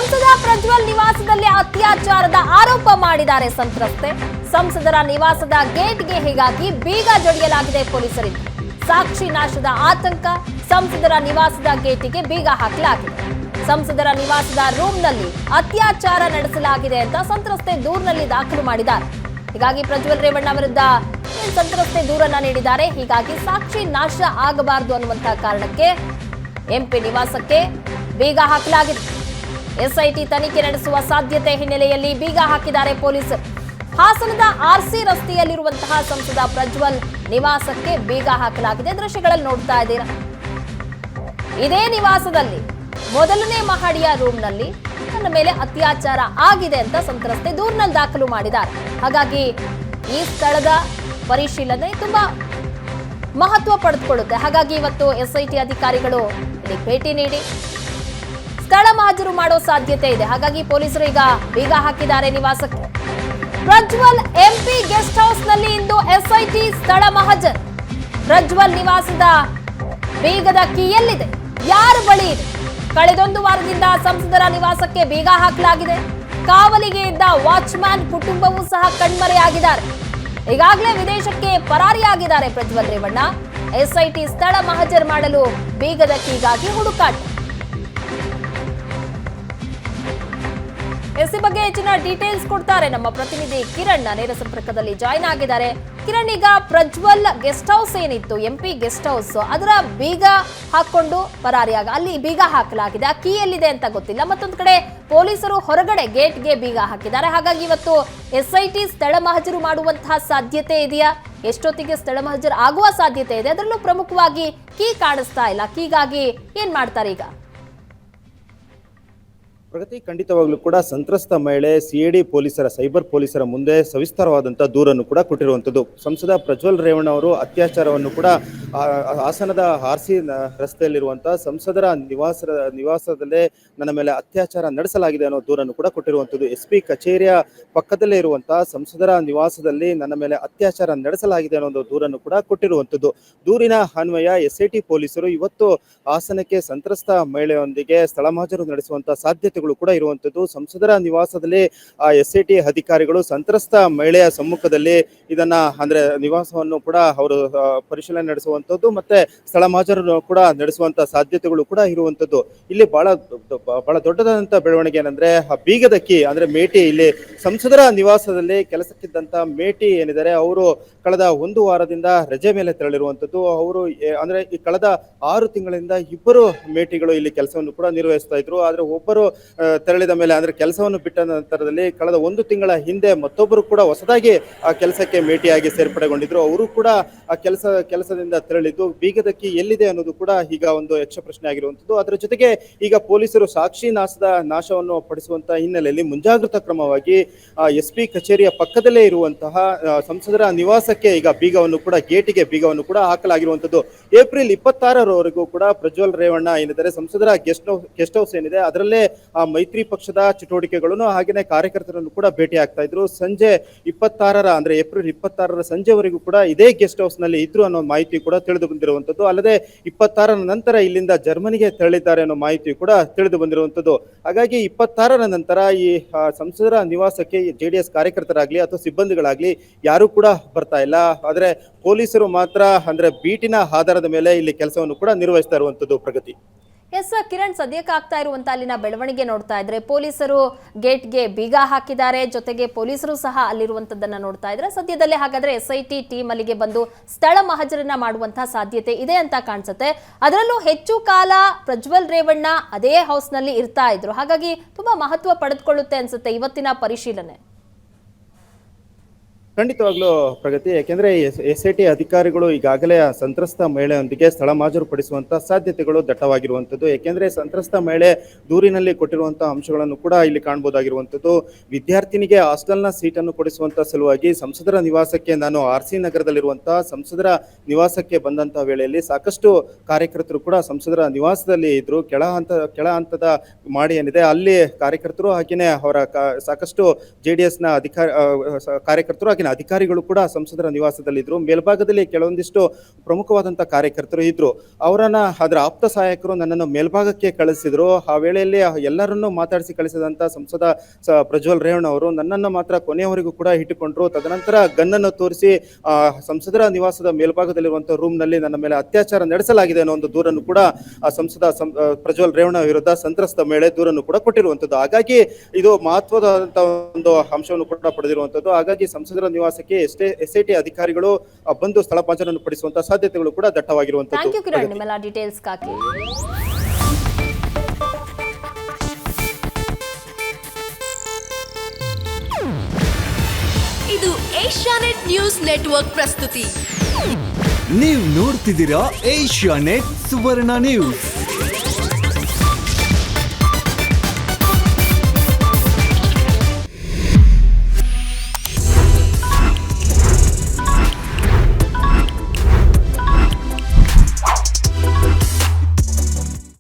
ಸಂಸದ ಪ್ರಜ್ವಲ್ ನಿವಾಸದಲ್ಲಿ ಅತ್ಯಾಚಾರದ ಆರೋಪ ಮಾಡಿದ್ದಾರೆ ಸಂತ್ರಸ್ತೆ. ಸಂಸದರ ನಿವಾಸದ ಗೇಟ್ಗೆ ಹೀಗಾಗಿ ಬೀಗ ಜಡಿಯಲಾಗಿದೆ ಪೊಲೀಸರಿಂದ. ಸಾಕ್ಷಿ ನಾಶದ ಆತಂಕ, ಸಂಸದರ ನಿವಾಸದ ಗೇಟಿಗೆ ಬೀಗ ಹಾಕಲಾಗಿದೆ. ಸಂಸದರ ನಿವಾಸದ ರೂಮ್ನಲ್ಲಿ ಅತ್ಯಾಚಾರ ನಡೆಸಲಾಗಿದೆ ಅಂತ ಸಂತ್ರಸ್ತೆ ದೂರಿನಲ್ಲಿ ದಾಖಲು ಮಾಡಿದ್ದಾರೆ. ಹೀಗಾಗಿ ಪ್ರಜ್ವಲ್ ರೇವಣ್ಣ ವಿರುದ್ಧ ಸಂತ್ರಸ್ತೆ ದೂರನ್ನ ನೀಡಿದ್ದಾರೆ. ಹೀಗಾಗಿ ಸಾಕ್ಷಿ ನಾಶ ಆಗಬಾರದು ಅನ್ನುವಂತಹ ಕಾರಣಕ್ಕೆ ಎಂಪಿ ನಿವಾಸಕ್ಕೆ ಬೀಗ ಹಾಕಲಾಗಿದೆ. ಎಸ್ಐಟಿ ತನಿಖೆ ನಡೆಸುವ ಸಾಧ್ಯತೆ ಹಿನ್ನೆಲೆಯಲ್ಲಿ ಬೀಗ ಹಾಕಿದ್ದಾರೆ ಪೊಲೀಸರು. ಹಾಸನದ ಆರ್ಸಿ ರಸ್ತೆಯಲ್ಲಿರುವಂತಹ ಸಂಸದ ಪ್ರಜ್ವಲ್ ನಿವಾಸಕ್ಕೆ ಬೀಗ ಹಾಕಲಾಗಿದೆ. ದೃಶ್ಯಗಳಲ್ಲಿ ನೋಡ್ತಾ ಇದ್ದೀರಾ. ಇದೇ ನಿವಾಸದಲ್ಲಿ ಮೊದಲನೇ ಮಹಡಿಯ ರೂಮ್ನಲ್ಲಿ ನನ್ನ ಮೇಲೆ ಅತ್ಯಾಚಾರ ಆಗಿದೆ ಅಂತ ಸಂತ್ರಸ್ತೆ ದೂರಿನಲ್ಲಿ ದಾಖಲು ಮಾಡಿದ್ದಾರೆ. ಹಾಗಾಗಿ ಈ ಸ್ಥಳದ ಪರಿಶೀಲನೆ ತುಂಬಾ ಮಹತ್ವ ಪಡೆದುಕೊಳ್ಳುತ್ತೆ. ಹಾಗಾಗಿ ಇವತ್ತು ಎಸ್ಐಟಿ ಅಧಿಕಾರಿಗಳು ಇಲ್ಲಿ ಭೇಟಿ ನೀಡಿ ಸ್ಥಳ ಮಹಜರು ಮಾಡೋ ಸಾಧ್ಯತೆ ಇದೆ. ಹಾಗಾಗಿ ಪೊಲೀಸರು ಈಗ ಬೀಗ ಹಾಕಿದ್ದಾರೆ ನಿವಾಸಕ್ಕೆ. ಪ್ರಜ್ವಲ್ ಎಂಪಿ ಗೆಸ್ಟ್ ಹೌಸ್ ನಲ್ಲಿ ಇಂದು ಎಸ್ಐಟಿ ಸ್ಥಳ ಮಹಜರ್. ಪ್ರಜ್ವಲ್ ನಿವಾಸದ ಬೀಗದ ಕೀ ಎಲ್ಲಿದೆ, ಯಾರ ಬಳಿ ಇದೆ? ಕಳೆದೊಂದು ವಾರದಿಂದ ಸಂಸದರ ನಿವಾಸಕ್ಕೆ ಬೀಗ ಹಾಕಲಾಗಿದೆ. ಕಾವಲಿಗೆ ಇದ್ದ ವಾಚ್ಮ್ಯಾನ್ ಕುಟುಂಬವೂ ಸಹ ಕಣ್ಮರೆಯಾಗಿದ್ದಾರೆ. ಈಗಾಗಲೇ ವಿದೇಶಕ್ಕೆ ಪರಾರಿಯಾಗಿದ್ದಾರೆ ಪ್ರಜ್ವಲ್ ರೇವಣ್ಣ. ಎಸ್ಐಟಿ ಸ್ಥಳ ಮಹಜರ್ ಮಾಡಲು ಬೀಗದ ಕೀಗಾಗಿ ಹುಡುಕಾಟ. ಎಸ್ ಬಗ್ಗೆ ಹೆಚ್ಚಿನ ಡೀಟೇಲ್ಸ್ ಕೊಡ್ತಾರೆ ನಮ್ಮ ಪ್ರತಿನಿಧಿ ಕಿರಣ್, ನೇರ ಸಂಪರ್ಕದಲ್ಲಿ ಜಾಯ್ನ್ ಆಗಿದ್ದಾರೆ. ಕಿರಣ್, ಈಗ ಪ್ರಜ್ವಲ್ ಗೆಸ್ಟ್ ಹೌಸ್ ಏನಿತ್ತು, ಎಂಪಿ ಗೆಸ್ಟ್ ಹೌಸ್, ಅದರ ಬೀಗ ಹಾಕೊಂಡು ಪರಾರಿಯಾಗ ಅಲ್ಲಿ ಬೀಗ ಹಾಕಲಾಗಿದೆ. ಆ ಕೀ ಎಲ್ಲಿದೆ ಅಂತ ಗೊತ್ತಿಲ್ಲ. ಮತ್ತೊಂದು ಕಡೆ ಪೊಲೀಸರು ಹೊರಗಡೆ ಗೇಟ್ಗೆ ಬೀಗ ಹಾಕಿದ್ದಾರೆ. ಹಾಗಾಗಿ ಇವತ್ತು ಎಸ್ಐಟಿ ಸ್ಥಳ ಮಹಜರು ಮಾಡುವಂತಹ ಸಾಧ್ಯತೆ ಇದೆಯಾ? ಎಷ್ಟೊತ್ತಿಗೆ ಸ್ಥಳ ಮಹಜರು ಆಗುವ ಸಾಧ್ಯತೆ ಇದೆ? ಅದರಲ್ಲೂ ಪ್ರಮುಖವಾಗಿ ಕೀ ಕಾಣಿಸ್ತಾ ಇಲ್ಲ. ಕೀಗಾಗಿ ಏನ್ ಮಾಡ್ತಾರೆ ಈಗ? ಪ್ರಗತಿ, ಖಂಡಿತವಾಗ್ಲೂ ಕೂಡ ಸಂತ್ರಸ್ತ ಮಹಿಳೆ ಸಿಐಡಿ ಪೊಲೀಸರ ಸೈಬರ್ ಪೊಲೀಸರ ಮುಂದೆ ಸವಿಸ್ತಾರವಾದಂಥ ದೂರನ್ನು ಕೂಡ ಕೊಟ್ಟಿರುವಂಥದ್ದು. ಸಂಸದ ಪ್ರಜ್ವಲ್ ರೇವಣ್ಣ ಅವರು ಅತ್ಯಾಚಾರವನ್ನು ಕೂಡ ಹಾಸನದ ಆರ್ಸಿ ರಸ್ತೆಯಲ್ಲಿರುವಂಥ ಸಂಸದರ ನಿವಾಸದಲ್ಲೇ ನನ್ನ ಮೇಲೆ ಅತ್ಯಾಚಾರ ನಡೆಸಲಾಗಿದೆ ಅನ್ನೋ ದೂರನ್ನು ಕೂಡ ಕೊಟ್ಟಿರುವಂಥದ್ದು. SP ಕಚೇರಿಯ ಪಕ್ಕದಲ್ಲೇ ಇರುವಂಥ ಸಂಸದರ ನಿವಾಸದಲ್ಲಿ ನನ್ನ ಮೇಲೆ ಅತ್ಯಾಚಾರ ನಡೆಸಲಾಗಿದೆ ಅನ್ನೋ ಒಂದು ದೂರನ್ನು ಕೂಡ ಕೊಟ್ಟಿರುವಂಥದ್ದು. ದೂರಿನ ಅನ್ವಯ SIT ಪೊಲೀಸರು ಇವತ್ತು ಹಾಸನಕ್ಕೆ ಸಂತ್ರಸ್ತ ಮಹಿಳೆಯೊಂದಿಗೆ ಸ್ಥಳ ಮಹಜರು ನಡೆಸುವಂಥ ಸಾಧ್ಯತೆ ಕೂಡ ಇರುವಂತದ್ದು. ಸಂಸದರ ನಿವಾಸದಲ್ಲಿ SIT ಅಧಿಕಾರಿಗಳು ಸಂತ್ರಸ್ತ ಮಹಿಳೆಯ ಸಮ್ಮುಖದಲ್ಲಿ ಇದನ್ನ ಅಂದ್ರೆ ನಿವಾಸವನ್ನು ಕೂಡ ಅವರು ಪರಿಶೀಲನೆ ನಡೆಸುವಂತದ್ದು ಮತ್ತೆ ಸ್ಥಳ ಮಹಜರು ಕೂಡ ನಡೆಸುವಂತ ಸಾಧ್ಯತೆಗಳು ಕೂಡ ಇರುವಂತದ್ದು. ಇಲ್ಲಿ ಬಹಳ ದೊಡ್ಡದಾದಂತ ಬೆಳವಣಿಗೆ ಏನಂದ್ರೆ ಬೀಗದ ಕೀ ಅಂದ್ರೆ ಮೇಟಿ, ಇಲ್ಲಿ ಸಂಸದರ ನಿವಾಸದಲ್ಲಿ ಕೆಲಸಕ್ಕಿದ್ದಂತ ಮೇಟಿ ಏನಿದ್ದಾರೆ ಅವರು ಕಳೆದ ಒಂದು ವಾರದಿಂದ ರಜೆ ಮೇಲೆ ತೆರಳಿರುವಂತದ್ದು. ಅವರು ಅಂದ್ರೆ ಈ ಕಳೆದ 6 ತಿಂಗಳಿಂದ ಇಬ್ಬರು ಮೇಟಿಗಳು ಇಲ್ಲಿ ಕೆಲಸವನ್ನು ಕೂಡ ನಿರ್ವಹಿಸ್ತಾ ಇದ್ರು. ಆದ್ರೆ ಒಬ್ಬರು ತೆರಳಿದ ಮೇಲೆ ಅಂದ್ರೆ ಕೆಲಸವನ್ನು ಬಿಟ್ಟ ನಂತರದಲ್ಲಿ ಕಳೆದ 1 ತಿಂಗಳ ಹಿಂದೆ ಮತ್ತೊಬ್ಬರು ಕೂಡ ಹೊಸದಾಗಿ ಆ ಕೆಲಸಕ್ಕೆ ಮೇಟಿಯಾಗಿ ಸೇರ್ಪಡೆಗೊಂಡಿದ್ರು. ಅವರು ಕೂಡ ಆ ಕೆಲಸದಿಂದ ತೆರಳಿದ್ದು ಬೀಗದ ಕೀ ಎಲ್ಲಿದೆ ಅನ್ನೋದು ಕೂಡ ಈಗ ಒಂದು ಯಕ್ಷ ಪ್ರಶ್ನೆ ಆಗಿರುವಂತದ್ದು. ಅದರ ಜೊತೆಗೆ ಈಗ ಪೊಲೀಸರು ಸಾಕ್ಷಿ ನಾಶವನ್ನು ಪಡಿಸುವಂತ ಹಿನ್ನೆಲೆಯಲ್ಲಿ ಮುಂಜಾಗ್ರತಾ ಕ್ರಮವಾಗಿ SP ಕಚೇರಿಯ ಪಕ್ಕದಲ್ಲೇ ಇರುವಂತಹ ಸಂಸದರ ನಿವಾಸಕ್ಕೆ ಈಗ ಗೇಟಿಗೆ ಬೀಗವನ್ನು ಕೂಡ ಹಾಕಲಾಗಿರುವಂತದ್ದು. ಏಪ್ರಿಲ್ 26ರವರೆಗೂ ಕೂಡ ಪ್ರಜ್ವಲ್ ರೇವಣ್ಣ ಏನಿದ್ದಾರೆ ಸಂಸದರ ಗೆಸ್ಟ್ ಹೌಸ್ ಏನಿದೆ ಅದರಲ್ಲೇ ಮೈತ್ರಿ ಪಕ್ಷದ ಚಟುವಟಿಕೆಗಳನ್ನು ಹಾಗೆಯೇ ಕಾರ್ಯಕರ್ತರನ್ನು ಕೂಡ ಭೇಟಿ ಆಗ್ತಾ ಇದ್ರು. ಸಂಜೆ 26ರ ಅಂದ್ರೆ ಏಪ್ರಿಲ್ 26ರ ಸಂಜೆವರೆಗೂ ಕೂಡ ಇದೇ ಗೆಸ್ಟ್ ಹೌಸ್ ನಲ್ಲಿ ಇದ್ರು ಅನ್ನೋ ಮಾಹಿತಿ ಕೂಡ ತಿಳಿದು ಬಂದಿರುವಂತದ್ದು. ಅಲ್ಲದೆ 26ರ ನಂತರ ಇಲ್ಲಿಂದ ಜರ್ಮನಿಗೆ ತೆರಳಿದ್ದಾರೆ ಅನ್ನೋ ಮಾಹಿತಿ ಕೂಡ ತಿಳಿದು ಬಂದಿರುವಂತದ್ದು. ಹಾಗಾಗಿ 26ರ ನಂತರ ಈ ಸಂಸದರ ನಿವಾಸಕ್ಕೆ JDS ಕಾರ್ಯಕರ್ತರಾಗ್ಲಿ ಅಥವಾ ಸಿಬ್ಬಂದಿಗಳಾಗ್ಲಿ ಯಾರು ಕೂಡ ಬರ್ತಾ ಇಲ್ಲ. ಆದ್ರೆ ಪೊಲೀಸರು ಮಾತ್ರ ಅಂದ್ರೆ ಬೀಟಿನ ಆಧಾರದ ಮೇಲೆ ಇಲ್ಲಿ ಕೆಲಸವನ್ನು ಕೂಡ ನಿರ್ವಹಿಸ್ತಾ ಇರುವಂತದ್ದು. ಪ್ರಗತಿ, ಎಸ್ ಕಿರಣ್, ಸದ್ಯಕ್ಕೆ ಆಗ್ತಾ ಇರುವಂತ ಅಲ್ಲಿನ ಬೆಳವಣಿಗೆ ನೋಡ್ತಾ ಇದ್ರೆ ಪೊಲೀಸರು ಗೇಟ್ಗೆ ಬೀಗ ಹಾಕಿದ್ದಾರೆ, ಜೊತೆಗೆ ಪೊಲೀಸರು ಸಹ ಅಲ್ಲಿರುವಂತದ್ದನ್ನ ನೋಡ್ತಾ ಇದ್ರೆ ಸದ್ಯದಲ್ಲೇ ಹಾಗಾದ್ರೆ SIT ಟೀಮ್ ಅಲ್ಲಿಗೆ ಬಂದು ಸ್ಥಳ ಮಹಜರನ್ನ ಮಾಡುವಂತಹ ಸಾಧ್ಯತೆ ಇದೆ ಅಂತ ಕಾಣಿಸುತ್ತೆ. ಅದರಲ್ಲೂ ಹೆಚ್ಚು ಕಾಲ ಪ್ರಜ್ವಲ್ ರೇವಣ್ಣ ಅದೇ ಹೌಸ್ ನಲ್ಲಿ ಇರ್ತಾ ಇದ್ರು. ಹಾಗಾಗಿ ತುಂಬಾ ಮಹತ್ವ ಪಡೆದುಕೊಳ್ಳುತ್ತೆ ಅನ್ಸುತ್ತೆ ಇವತ್ತಿನ ಪರಿಶೀಲನೆ. ಖಂಡಿತವಾಗ್ಲೂ ಪ್ರಗತಿ, ಯಾಕೆಂದ್ರೆ SIT ಅಧಿಕಾರಿಗಳು ಈಗಾಗಲೇ ಸಂತ್ರಸ್ತ ಮಹಿಳೆಯೊಂದಿಗೆ ಸ್ಥಳ ಮಹಜರು ಪಡಿಸುವಂತಹ ಸಾಧ್ಯತೆಗಳು ದಟ್ಟವಾಗಿರುವಂತದ್ದು. ಯಾಕೆಂದ್ರೆ ಸಂತ್ರಸ್ತ ಮಹಿಳೆ ದೂರಿನಲ್ಲಿ ಕೊಟ್ಟಿರುವಂತಹ ಅಂಶಗಳನ್ನು ಕೂಡ ಇಲ್ಲಿ ಕಾಣಬಹುದಾಗಿರುವಂತದ್ದು. ವಿದ್ಯಾರ್ಥಿನಿಗೆ ಹಾಸ್ಟೆಲ್ನ ಸೀಟನ್ನು ಕೊಡಿಸುವಂತ ಸಲುವಾಗಿ ಸಂಸದರ ನಿವಾಸಕ್ಕೆ ನಾನು RC ನಗರದಲ್ಲಿರುವಂತಹ ಸಂಸದರ ನಿವಾಸಕ್ಕೆ ಬಂದಂತಹ ವೇಳೆಯಲ್ಲಿ ಸಾಕಷ್ಟು ಕಾರ್ಯಕರ್ತರು ಕೂಡ ಸಂಸದರ ನಿವಾಸದಲ್ಲಿ ಇದ್ರು. ಕೆಳ ಹಂತದ ಮಾಡಿ ಏನಿದೆ ಅಲ್ಲಿ ಕಾರ್ಯಕರ್ತರು ಹಾಗೇನೆ ಅವರ ಸಾಕಷ್ಟು JDSನ ಕಾರ್ಯಕರ್ತರು ಕೆಳಗಿನ ಅಧಿಕಾರಿಗಳು ಕೂಡ ಸಂಸದರ ನಿವಾಸದಲ್ಲಿದ್ದರು. ಮೇಲ್ಭಾಗದಲ್ಲಿ ಕೆಲವೊಂದಿಷ್ಟು ಪ್ರಮುಖವಾದಂಥ ಕಾರ್ಯಕರ್ತರು ಇದ್ದರು. ಅವರನ್ನು ಅದರ ಆಪ್ತ ಸಹಾಯಕರು ನನ್ನನ್ನು ಮೇಲ್ಭಾಗಕ್ಕೆ ಕಳಿಸಿದರು. ಆ ವೇಳೆಯಲ್ಲಿ ಎಲ್ಲರನ್ನೂ ಮಾತಾಡಿಸಿ ಕಳಿಸಿದಂಥ ಸಂಸದ ಪ್ರಜ್ವಲ್ ರೇವಣ್ಣ ಅವರು ನನ್ನನ್ನು ಮಾತ್ರ ಕೊನೆಯವರೆಗೂ ಕೂಡ ಇಟ್ಟುಕೊಂಡ್ರು. ತದನಂತರ ಗನ್ನನ್ನು ತೋರಿಸಿ ಸಂಸದರ ನಿವಾಸದ ಮೇಲ್ಭಾಗದಲ್ಲಿರುವಂಥ ರೂಮ್ನಲ್ಲಿ ನನ್ನ ಮೇಲೆ ಅತ್ಯಾಚಾರ ನಡೆಸಲಾಗಿದೆ ಅನ್ನೋ ಒಂದು ದೂರನ್ನು ಕೂಡ ಸಂಸದ ಪ್ರಜ್ವಲ್ ರೇವಣ್ಣ ವಿರುದ್ಧ ಸಂತ್ರಸ್ತ ಮಹಿಳೆ ದೂರನ್ನು ಕೂಡ ಕೊಟ್ಟಿರುವಂಥದ್ದು. ಹಾಗಾಗಿ ಇದು ಮಹತ್ವದಂತ ಒಂದು ಅಂಶವನ್ನು ಕೂಡ ಪಡೆದಿರುವಂಥದ್ದು. ಹಾಗಾಗಿ ಸಂಸದರ ನಿವಾಸಕ್ಕೆ SIT ಅಧಿಕಾರಿಗಳು ಬಂದು ಸ್ಥಳ ಪಾಂಚನನ್ನು ಪಡಿಸುವಂತಹ ಸಾಧ್ಯತೆಗಳು ಕೂಡ ದಟ್ಟವಾಗಿರುವಂಥದ್ದು. ಥ್ಯಾಂಕ್ ಯು ಕಿರಣ್, ನಿಮ್ಮೆಲ್ಲ ಡೀಟೇಲ್ಸ್ಗಾಗಿ. ಇದು ಏಷ್ಯಾನೆಟ್ ನ್ಯೂಸ್ ನೆಟ್ವರ್ಕ್ ಪ್ರಸ್ತುತಿ. ನೀವು ನೋಡ್ತಿದ್ದೀರಾ ಏಷ್ಯಾನೆಟ್ ಸುವರ್ಣ ನ್ಯೂಸ್.